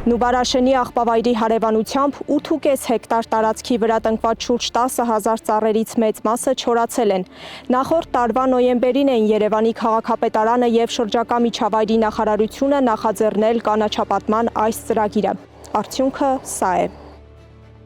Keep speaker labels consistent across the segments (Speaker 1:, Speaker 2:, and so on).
Speaker 1: Նուբարաշենի աղբավայրի հարևանությամբ 8.5 հեկտար տարածքի վրա տնկված շուրջ 10,000 ծառերից մեծ մասը չորացել են։ Նախորդ տարվա նոյեմբերին էին Երևանի քաղաքապետարանը և շրջակա միջավայրի նախարարությունը նախաձեռնել կանաչապատման այս ծրագիրը։ Արդյունքը սա է։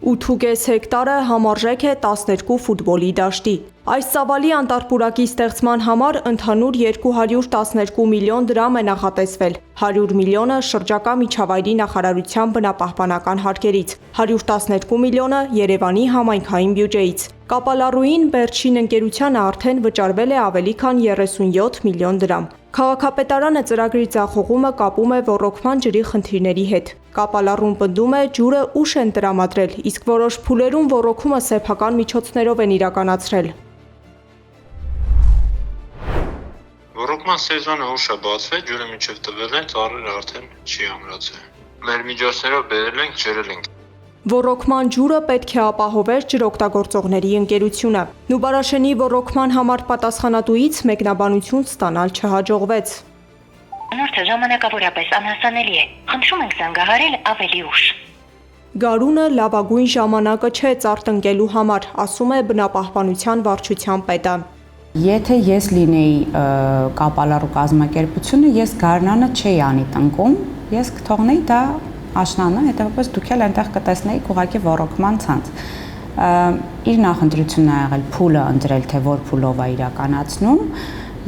Speaker 1: 8.5 հեկտարը համարժեք է 12 ֆուտբոլի դաշտի։ Այս ծավալի անտառ-պուրակի ստեղծման համար ընդհանուր 212 միլիոն դրամ է նախատեսվել, 100 միլիոնը շրջակա միջավայրի նախարարության բնապահպանական հարկերից, 112 միլիոնը Երևանի համայնքային բյուջեից։ Կապալառուին Բերչին ընկերությանը արդեն վճարվել է ավելի քան 37 միլիոն դրամ։ Քաղաքապետարանը ծրագրի ձախողումը կապում է ոռոգման ջրի խնդիրների հետ։ Կապալառուն պնդում է ջուրը ուշ են տրամադրել, իսկ որոշ փուլերում ոռոգումը սեփական միջոցներով են իրականացրել։
Speaker 2: Ոռոգման սեզոնը ուշ է բացվել, ջուրը մինչև տվել են, ծառերը արդեն չի ամրացել։ Մեր միջոցներով բերել ենք, ջրել ենք։
Speaker 1: Ոռոգման ջուրը պետք է ապահովեր ջրօգտագործողների ընկերությունը։ Նուբարաշենի ոռոգման համար պատասխանատուից մեկնաբանություն ստանալ չհաջողվեց։
Speaker 3: Անորդը ժամանակավորապես անհասանելի է։ Խնդրում ենք զանգահարել ավելի ուշ։
Speaker 1: Գարունը լավագույն ժամանակը չէ ծառ տնկելու համար, ասում է բնապահպանության վարչության պետը։
Speaker 4: Եթե ես լինեի կապալառու կազմակերպությունը, ես գարնանը չէի անի տնկում, ես կթողնեի դա աշնանը, հետևաբար դուք էլ այնտեղ կտեսնեիք ուղղակի ոռոգման ցանց։ Իր նախընտրությունն ա եղել փուլը ընտրել, թե որ փուլով է իրականացնում,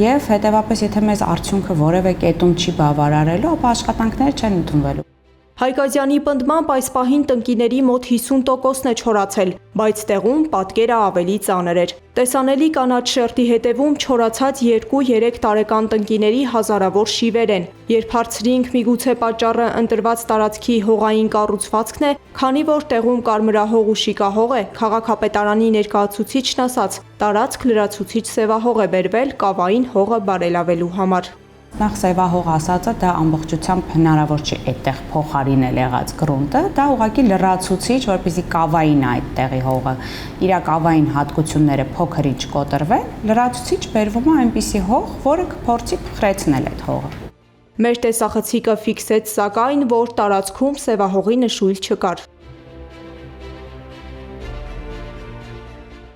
Speaker 4: եւ հետևաբար եթե մեզ արդյունքը որևէ կետում չի բավարարելու, ապա աշխատանքները չեն ընդունվելու։
Speaker 1: Հայկազյանի պնդմամբ այս պահին տնկիների մոտ 50%-ն է չորացել, բայց տեղում պատկերը ավելի ծանր էր։ Տեսանելի կանաչ շերտի հետևում չորացած 2-3 տարեկան տնկիների հազարավոր շիվեր են։ Երբ հարցրինք միգուցե պատճառը ընտրված տարածքի հողային կառուցվածքն է, քանի որ տեղում կարմրահող ու շիկահող է, քաղաքապետարանի ներկայացուցիչն ասաց, տարածք լրացուցիչ սևահող է բերվել կավային հողը բարելավելու համար։
Speaker 4: Նախ սևահող ասածը դա ամբողջությամբ հնարավոր չի այդտեղ փոխարինել եղած գրունտը, դա ուղղակի լրացուցիչ, որպեսզի կավային է այդ տեղի հողը, իր կավային հատկությունները փոքրինչ կոտրվեն, լրացուցիչ բերվում է այնպիսի հող, որը կփորձի փխրեցնել այդ հողը։
Speaker 1: Մեր տեսախցիկը ֆիքսեց սակայն, որ տարածքում սևահողի նշույլ չկար։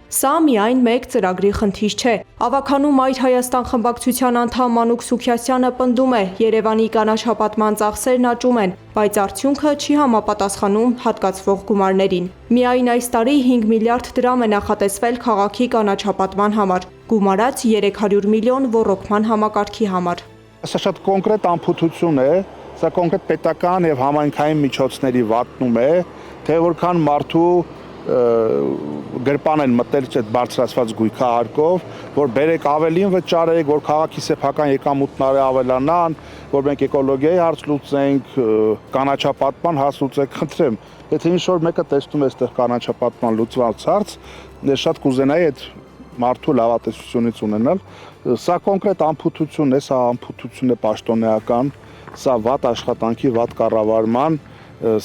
Speaker 1: Սա միայն մեկ ծրագրի խնդիր չէ։ Ավագանու Մայր Հայաստան խմբակցության անդամ Մանուկ Սուքիասյանը պնդում է, Երևանի կանաչապատման ծախսերն աճում են, բայց արդյունքը չի համապատասխանում հատկացվող գումարներին։ Միայն այս տարի 5 միլիարդ դրամ է նախատեսվել քաղաքի կանաչապատման համար, գումարած 300 միլիոն ոռոգման համակարգի համար։
Speaker 5: Սա շատ կոնկրետ անփութություն է, սա կոնկրետ պետական եւ համայնքային միջոցների վատնում է, թե որքան մարդու գրպան են մտել այդ բարձրացված գույքահարկով, որ բերեք ավելին վճարեք, որ քաղաքի սեփական եկամուտները ավելանան, որ մենք էկոլոգիայի հարց լուծենք, կանաչապատման հարց լուծենք, խնդրեմ, եթե ինչ-որ մեկը տեսնում է այդտեղ կանաչապատման լուծված հարց, ես շատ կուզենայի այդ մարդու լավատեսությունից ունենալ, սա կոնկրետ անփութություն է, սա անփութություն է պաշտոնեական, սա վատ աշխատանքի, վատ կառավարման,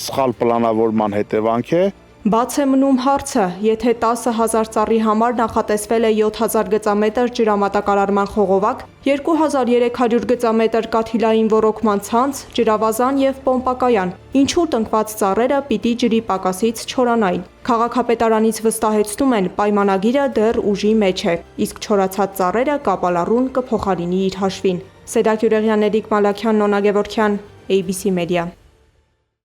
Speaker 5: սխալ պլանավորման հետևանք է։
Speaker 1: Բաց է մնում հարցը, եթե 10,000 ծառի համար նախատեսվել է 7000 գծամետր ջրամատակարարման խողովակ, 2300 գծամետր կաթիլային ոռոգման ցանց, ջրավազան և պոմպակայան, ինչու տնկված ծառերը պիտի ջրի պակասից չորանային։ Քաղաքապետարանից վստահեցնում են, պայմանագիրը դեռ ուժի մեջ է, իսկ չորացած ծառերը կապալառուն կփոխարինի իր հաշվին։ Սեդակ Յուրեղյան, Էրիկ Մալաքյան, Նոնա Գևորգյան, ABC Media։